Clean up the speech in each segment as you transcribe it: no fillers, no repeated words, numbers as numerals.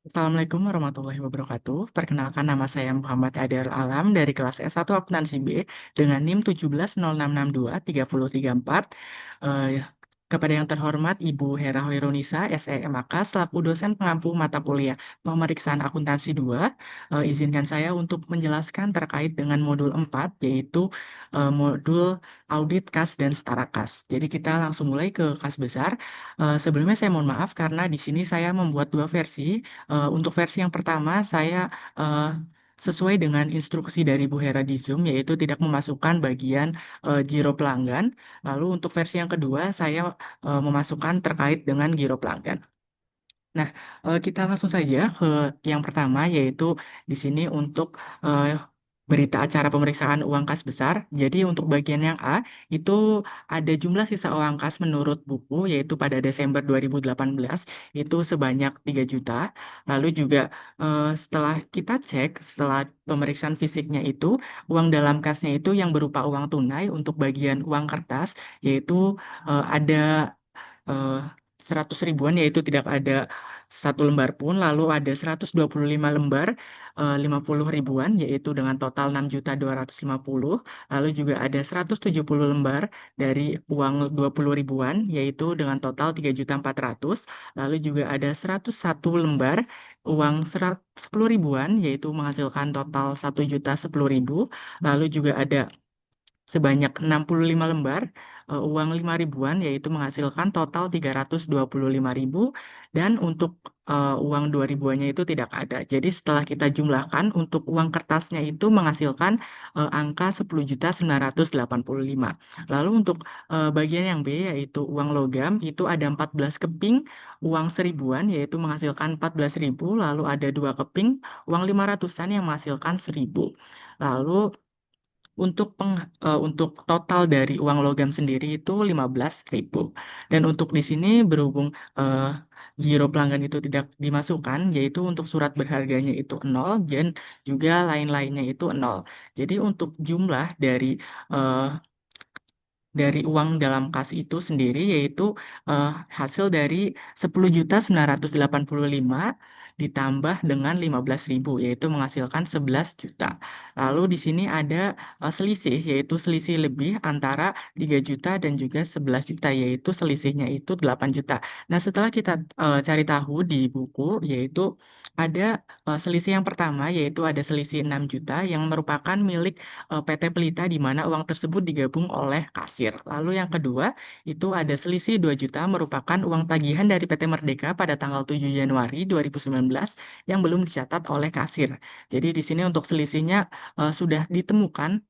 Assalamualaikum warahmatullahi wabarakatuh. Perkenalkan nama saya Muhammad Adel Alam dari kelas S1 Akuntansi B dengan NIM 1706623034. Eh, Kepada yang terhormat Ibu Hera Hoirunisa, SEMAK, selaku dosen pengampu mata kuliah Pemeriksaan Akuntansi 2, izinkan saya untuk menjelaskan terkait dengan modul 4, yaitu modul audit kas dan setara kas. Jadi kita langsung mulai ke kas besar. Sebelumnya saya mohon maaf karena di sini saya membuat dua versi. Untuk versi yang pertama, saya eh, sesuai dengan instruksi dari Bu Hera di Zoom, yaitu tidak memasukkan bagian giro pelanggan. Lalu untuk versi yang kedua, saya memasukkan terkait dengan giro pelanggan. Nah, kita langsung saja ke yang pertama, yaitu di sini untuk eh, berita acara pemeriksaan uang kas besar. Jadi untuk bagian yang A, itu ada jumlah sisa uang kas menurut buku, yaitu pada Desember 2018, itu sebanyak 3 juta. Lalu juga setelah kita cek, setelah pemeriksaan fisiknya itu, uang dalam kasnya itu yang berupa uang tunai untuk bagian uang kertas, yaitu ada eh, 100 ribuan, yaitu tidak ada satu lembar pun. Lalu ada 125 lembar 50 ribuan, yaitu dengan total 6.250. Lalu juga ada 170 lembar dari uang 20 ribuan, yaitu dengan total 3.400. Lalu juga ada 101 lembar uang 10 ribuan, yaitu menghasilkan total 1.010.000. Lalu juga ada sebanyak 65 lembar uang 5 ribuan, yaitu menghasilkan total 325.000. Dan untuk uang 2 ribuannya itu tidak ada. Jadi setelah kita jumlahkan, untuk uang kertasnya itu menghasilkan angka 10.985. Lalu untuk bagian yang B, yaitu uang logam, itu ada 14 keping uang seribuan, yaitu menghasilkan 14.000. Lalu ada 2 keping uang 500-an yang menghasilkan 1.000. Lalu untuk total dari uang logam sendiri itu 15.000. Dan untuk di sini berhubung eh, giro pelanggan itu tidak dimasukkan, yaitu untuk surat berharganya itu nol dan juga lain-lainnya itu nol. Jadi untuk jumlah eh, dari uang dalam kas itu sendiri, yaitu eh, hasil dari 10.985 ditambah dengan 15.000, yaitu menghasilkan 11 juta. Lalu di sini ada selisih, yaitu selisih lebih antara 3 juta dan juga 11 juta, yaitu selisihnya itu 8 juta. Nah, setelah kita cari tahu di buku, yaitu ada selisih yang pertama, yaitu ada selisih 6 juta yang merupakan milik PT Pelita, di mana uang tersebut digabung oleh kasir. Lalu yang kedua, itu ada selisih 2 juta merupakan uang tagihan dari PT Merdeka pada tanggal 7 Januari 2019 yang belum dicatat oleh kasir. Jadi di sini untuk selisihnya sudah ditemukan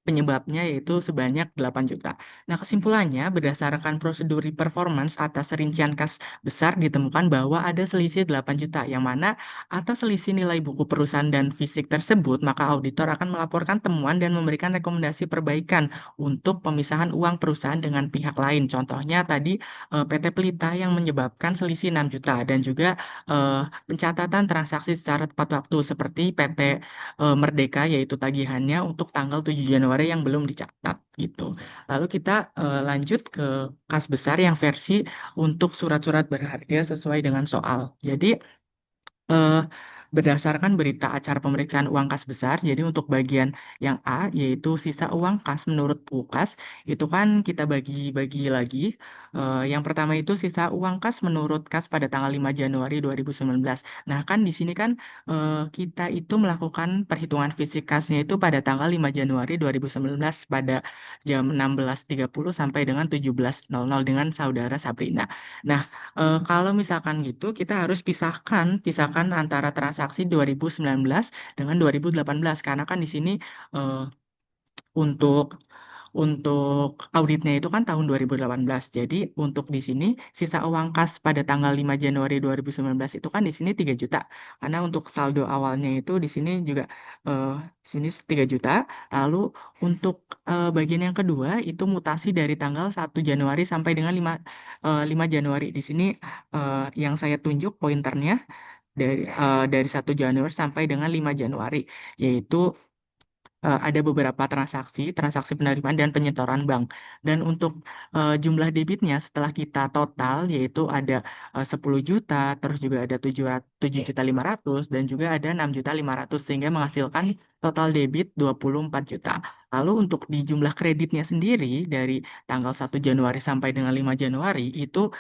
penyebabnya, yaitu sebanyak 8 juta. Nah, kesimpulannya berdasarkan prosedur performance atas rincian kas besar ditemukan bahwa ada selisih 8 juta, yang mana atas selisih nilai buku perusahaan dan fisik tersebut, maka auditor akan melaporkan temuan dan memberikan rekomendasi perbaikan untuk pemisahan uang perusahaan dengan pihak lain. Contohnya tadi PT Pelita yang menyebabkan selisih 6 juta, dan juga pencatatan transaksi secara tepat waktu seperti PT Merdeka, yaitu tagihannya untuk tanggal 7 Januari yang belum dicatat gitu. Lalu kita lanjut ke kas besar yang versi untuk surat-surat berharga sesuai dengan soal. Jadi eh, berdasarkan berita acara pemeriksaan uang kas besar, jadi untuk bagian yang A, yaitu sisa uang kas menurut UKAS, itu kan kita bagi-bagi lagi. Yang pertama itu sisa uang kas menurut kas pada tanggal 5 Januari 2019. Nah, kan di sini kan kita itu melakukan perhitungan fisik kasnya itu pada tanggal 5 Januari 2019 pada jam 16.30 sampai dengan 17.00 dengan saudara Sabrina. Nah, kalau misalkan gitu, kita harus pisahkan antara transaksi 2019 dengan 2018, karena kan di sini eh, untuk auditnya itu kan tahun 2018. Jadi untuk di sini sisa uang kas pada tanggal 5 Januari 2019 itu kan di sini 3 juta. Karena untuk saldo awalnya itu di sini juga eh, di sini 3 juta. Lalu untuk bagian yang kedua itu mutasi dari tanggal 1 Januari sampai dengan 5 Januari. Di sini yang saya tunjuk pointernya dari 1 Januari sampai dengan 5 Januari, yaitu ada beberapa transaksi penerimaan dan penyetoran bank. Dan untuk jumlah debitnya setelah kita total, yaitu ada 10 juta, terus juga ada 7.500.000 dan juga ada 6.500.000 sehingga menghasilkan total debit 24 juta. Lalu untuk di jumlah kreditnya sendiri dari tanggal 1 Januari sampai dengan 5 Januari itu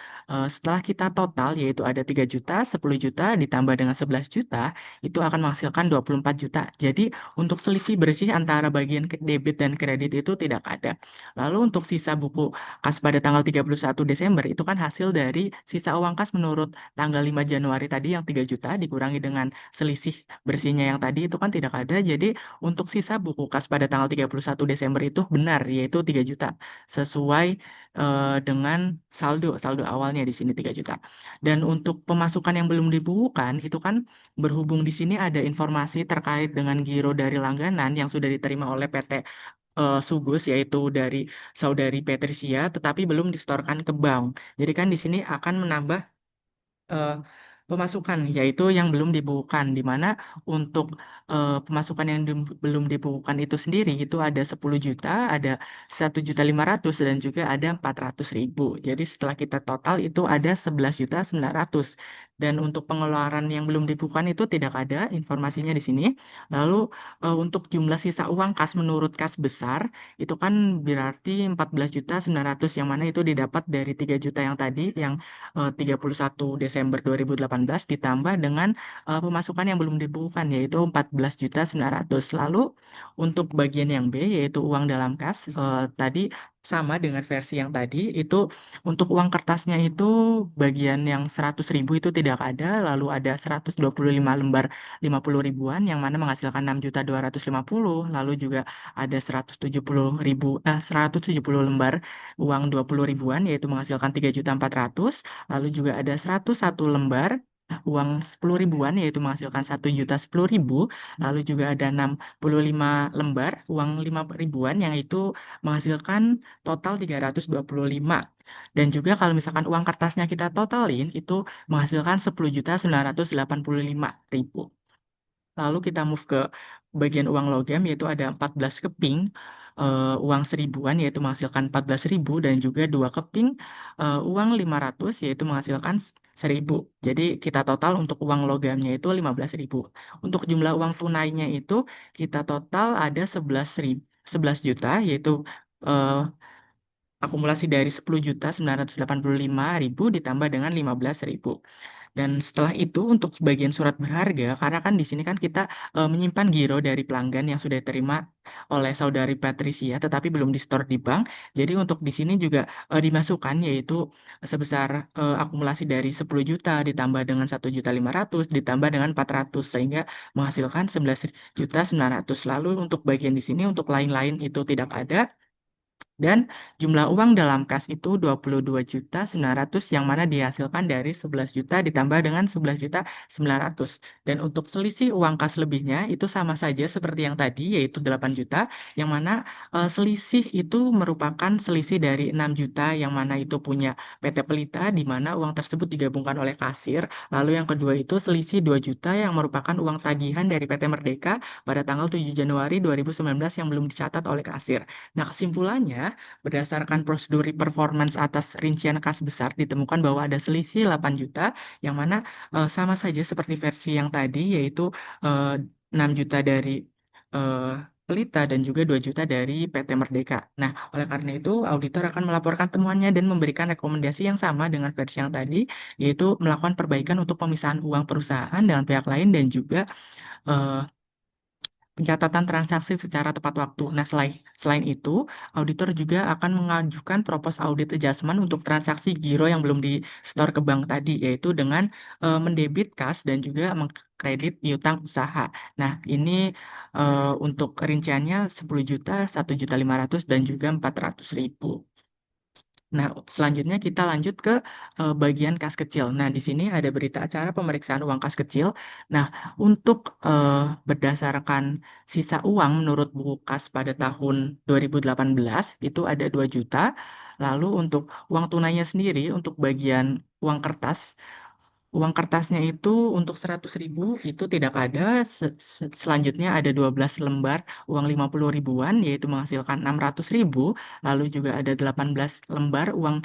setelah kita total yaitu ada 3 juta, 10 juta ditambah dengan 11 juta itu akan menghasilkan 24 juta. Jadi untuk selisih bersih antara bagian debit dan kredit itu tidak ada. Lalu untuk sisa buku kas pada tanggal 31 Desember itu kan hasil dari sisa uang kas menurut tanggal 5 Januari tadi yang 3 juta dikurangi dengan selisih bersihnya yang tadi itu kan tidak ada. Jadi untuk sisa buku kas pada tanggal 31 Desember itu benar yaitu 3 juta sesuai dengan saldo awalnya di sini 3 juta. Dan untuk pemasukan yang belum dibukukan itu kan berhubung di sini ada informasi terkait dengan giro dari langganan yang sudah diterima oleh PT Sugus yaitu dari saudari Patricia tetapi belum disetorkan ke bank. Jadi kan di sini akan menambah eh, pemasukan yaitu yang belum dibukukan di mana untuk pemasukan yang belum dibukukan itu sendiri itu ada 10 juta, ada 1.500.000 dan juga ada 400.000. Jadi setelah kita total itu ada 11.900.000 dan untuk pengeluaran yang belum dibukukan itu tidak ada informasinya di sini. Lalu untuk jumlah sisa uang kas menurut kas besar itu kan berarti 14.900.000 yang mana itu didapat dari 3 juta yang tadi yang 31 Desember 2018 ditambah dengan pemasukan yang belum dibukukan yaitu 14.900.000. Lalu untuk bagian yang B yaitu uang dalam kas tadi sama dengan versi yang tadi itu untuk uang kertasnya itu bagian yang 100.000 itu tidak ada lalu ada 125 lembar 50 ribuan yang mana menghasilkan 6.250 lalu juga ada 170 lembar uang 20 ribuan yaitu menghasilkan 3.400.000. Lalu juga ada 101 lembar uang 10 ribuan yaitu menghasilkan 1.010.000. Lalu juga ada 65 lembar uang 5 ribuan yang itu menghasilkan total 325. Dan juga kalau misalkan uang kertasnya kita totalin itu menghasilkan 10.985.000. Lalu kita move ke bagian uang logam yaitu ada 14 keping uang seribuan yaitu menghasilkan 14.000 dan juga 2 keping uang 500 yaitu menghasilkan 1.000. Jadi kita total untuk uang logamnya itu 15.000. Untuk jumlah uang tunainya itu kita total ada 11 juta yaitu eh, akumulasi dari 10.985.000 ditambah dengan 15.000. Dan setelah itu untuk bagian surat berharga, karena kan di sini kan kita menyimpan giro dari pelanggan yang sudah diterima oleh saudari Patricia, tetapi belum di-store di bank. Jadi untuk di sini juga dimasukkan yaitu sebesar akumulasi dari 10 juta ditambah dengan 1.500.000 ditambah dengan 400 sehingga menghasilkan 11.900. Lalu untuk bagian di sini untuk lain-lain itu tidak ada. Dan jumlah uang dalam kas itu 22.900.000 yang mana dihasilkan dari 11 juta ditambah dengan 11.900.000. Dan untuk selisih uang kas lebihnya itu sama saja seperti yang tadi yaitu 8 juta yang mana selisih itu merupakan selisih dari 6 juta yang mana itu punya PT Pelita di mana uang tersebut digabungkan oleh kasir. Lalu yang kedua itu selisih 2 juta yang merupakan uang tagihan dari PT Merdeka pada tanggal 7 Januari 2019 yang belum dicatat oleh kasir. Nah, kesimpulannya, berdasarkan prosedur performance atas rincian kas besar, ditemukan bahwa ada selisih 8 juta, yang mana sama saja seperti versi yang tadi, yaitu eh, 6 juta dari eh, Pelita dan juga 2 juta dari PT Merdeka. Nah, oleh karena itu, auditor akan melaporkan temuannya dan memberikan rekomendasi yang sama dengan versi yang tadi, yaitu melakukan perbaikan untuk pemisahan uang perusahaan dengan pihak lain dan juga eh, pencatatan transaksi secara tepat waktu. Nah, selain itu, auditor juga akan mengajukan propose audit adjustment untuk transaksi giro yang belum di store ke bank tadi, yaitu dengan mendebit kas dan juga mengkredit piutang usaha. Nah, ini untuk rinciannya 10 juta, 1.500.000 dan juga 400.000. Nah, selanjutnya kita lanjut ke bagian kas kecil. Nah, di sini ada berita acara pemeriksaan uang kas kecil. Nah, untuk berdasarkan sisa uang menurut buku kas pada tahun 2018 itu ada 2 juta. Lalu untuk uang tunainya sendiri untuk bagian uang kertas uang kertasnya itu untuk 100.000 itu tidak ada. Selanjutnya ada 12 lembar uang 50 ribuan yaitu menghasilkan 600.000. Lalu juga ada 18 lembar uang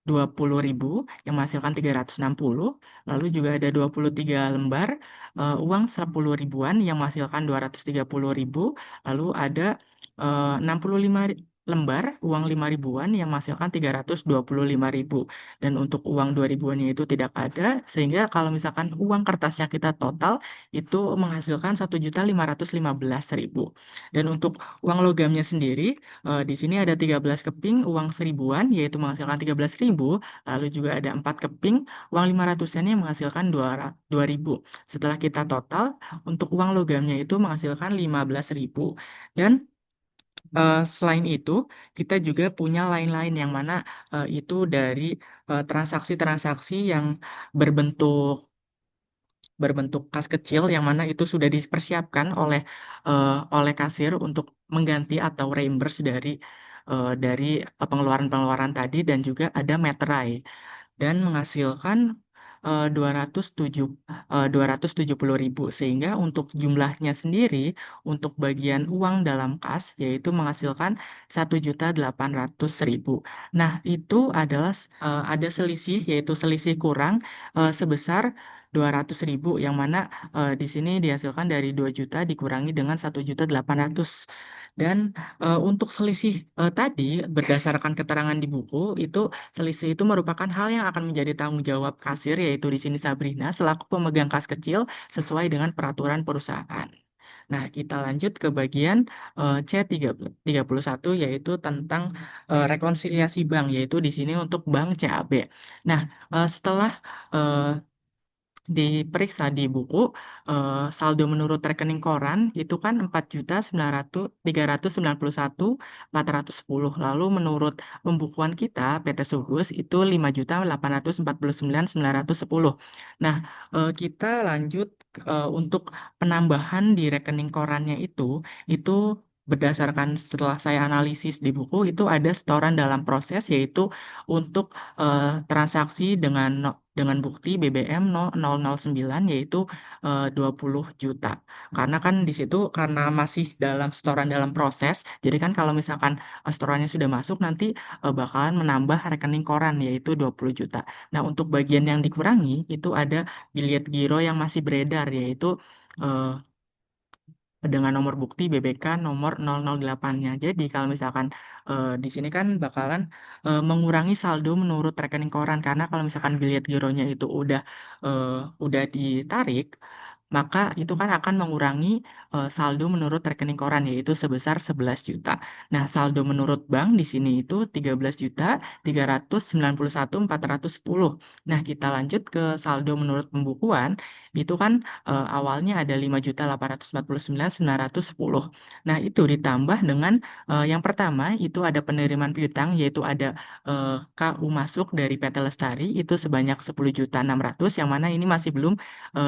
20.000 yang menghasilkan 360. Lalu juga ada 23 lembar uang 10 ribuan yang menghasilkan 230.000. Lalu ada 65 lembar uang 5 ribuan yang menghasilkan 325.000. Dan untuk uang 2 ribuannya itu tidak ada, sehingga kalau misalkan uang kertasnya kita total itu menghasilkan 1.515.000. Dan untuk uang logamnya sendiri, di sini ada 13 keping uang seribuan yaitu menghasilkan 13.000. Lalu juga ada 4 keping uang 500-an yang menghasilkan 2.000. Setelah kita total, untuk uang logamnya itu menghasilkan 15.000. Dan selain itu, kita juga punya lain-lain yang mana itu dari transaksi-transaksi yang berbentuk berbentuk kas kecil yang mana itu sudah dipersiapkan oleh kasir untuk mengganti atau reimburse dari pengeluaran-pengeluaran tadi, dan juga ada materai dan menghasilkan 207 270.000, sehingga untuk jumlahnya sendiri untuk bagian uang dalam kas yaitu menghasilkan 1.800.000. Nah, itu adalah ada selisih, yaitu selisih kurang sebesar 200.000, yang mana di sini dihasilkan dari 2 juta dikurangi dengan 1.800.000. Dan untuk selisih tadi berdasarkan keterangan di buku itu, selisih itu merupakan hal yang akan menjadi tanggung jawab kasir, yaitu di sini Sabrina selaku pemegang kas kecil sesuai dengan peraturan perusahaan. Nah, kita lanjut ke bagian C31, yaitu tentang rekonsiliasi bank, yaitu di sini untuk bank CAB. Nah, setelah eh, diperiksa di buku, saldo menurut rekening koran itu kan 4.391.410. Lalu menurut pembukuan kita PT Subus itu 5.849.910. Nah, kita lanjut untuk penambahan di rekening korannya itu berdasarkan setelah saya analisis di buku itu ada setoran dalam proses, yaitu untuk transaksi dengan bukti BBM 009, yaitu 20 juta. Karena kan di situ karena masih dalam setoran dalam proses, jadi kan kalau misalkan setorannya sudah masuk nanti bakalan menambah rekening koran yaitu 20 juta. Nah, untuk bagian yang dikurangi itu ada bilet giro yang masih beredar, yaitu eh, dengan nomor bukti BBK nomor 008-nya. Jadi kalau misalkan di sini kan bakalan mengurangi saldo menurut rekening koran, karena kalau misalkan bilet gironya itu eh, udah ditarik, maka itu kan akan mengurangi saldo menurut rekening koran yaitu sebesar 11 juta. Nah, saldo menurut bank di sini itu 13.391.410. Nah, kita lanjut ke saldo menurut pembukuan. Itu kan awalnya ada 5.849.910. Nah, itu ditambah dengan yang pertama itu ada penerimaan piutang, yaitu ada KU masuk dari PT Lestari itu sebanyak 10.600.000, yang mana ini masih belum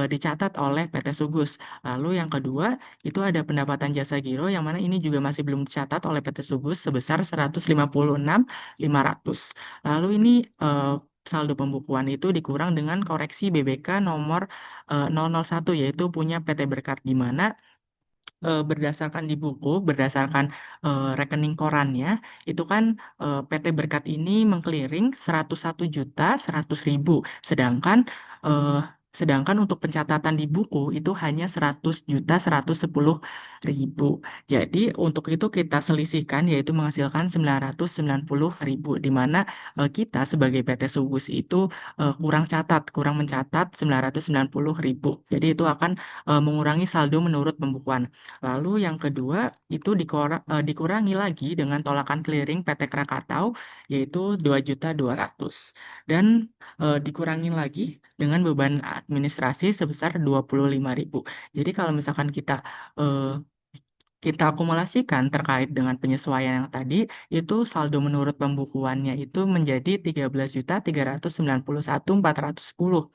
dicatat oleh PT Sugus. Lalu yang kedua itu ada pendapatan jasa giro, yang mana ini juga masih belum dicatat oleh PT Sugus sebesar 156.500. Lalu ini saldo pembukuan itu dikurang dengan koreksi BBK nomor 001, yaitu punya PT Berkat, di mana berdasarkan di buku, berdasarkan rekening korannya, itu kan PT Berkat ini mengclearing 101.100.000, sedangkan eh, sedangkan untuk pencatatan di buku itu hanya 100.110.000. Jadi untuk itu kita selisihkan, yaitu menghasilkan 990.000, di mana kita sebagai PT Subus itu kurang mencatat 990.000. Jadi itu akan mengurangi saldo menurut pembukuan. Lalu yang kedua itu dikurangi lagi dengan tolakan clearing PT Krakatau yaitu 2.200.000, dan dikurangi lagi dengan beban administrasi sebesar 25.000. Jadi kalau misalkan eh, kita akumulasikan terkait dengan penyesuaian yang tadi, itu saldo menurut pembukuannya itu menjadi 13.391.410,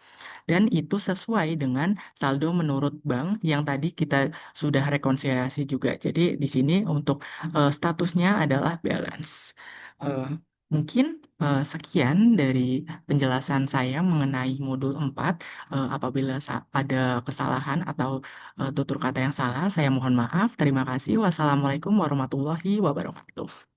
dan itu sesuai dengan saldo menurut bank yang tadi kita sudah rekonsiliasi juga. Jadi di sini untuk statusnya adalah balance. Eh, Mungkin sekian dari penjelasan saya mengenai modul 4. Apabila ada kesalahan atau tutur kata yang salah, saya mohon maaf. Terima kasih. Wassalamualaikum warahmatullahi wabarakatuh.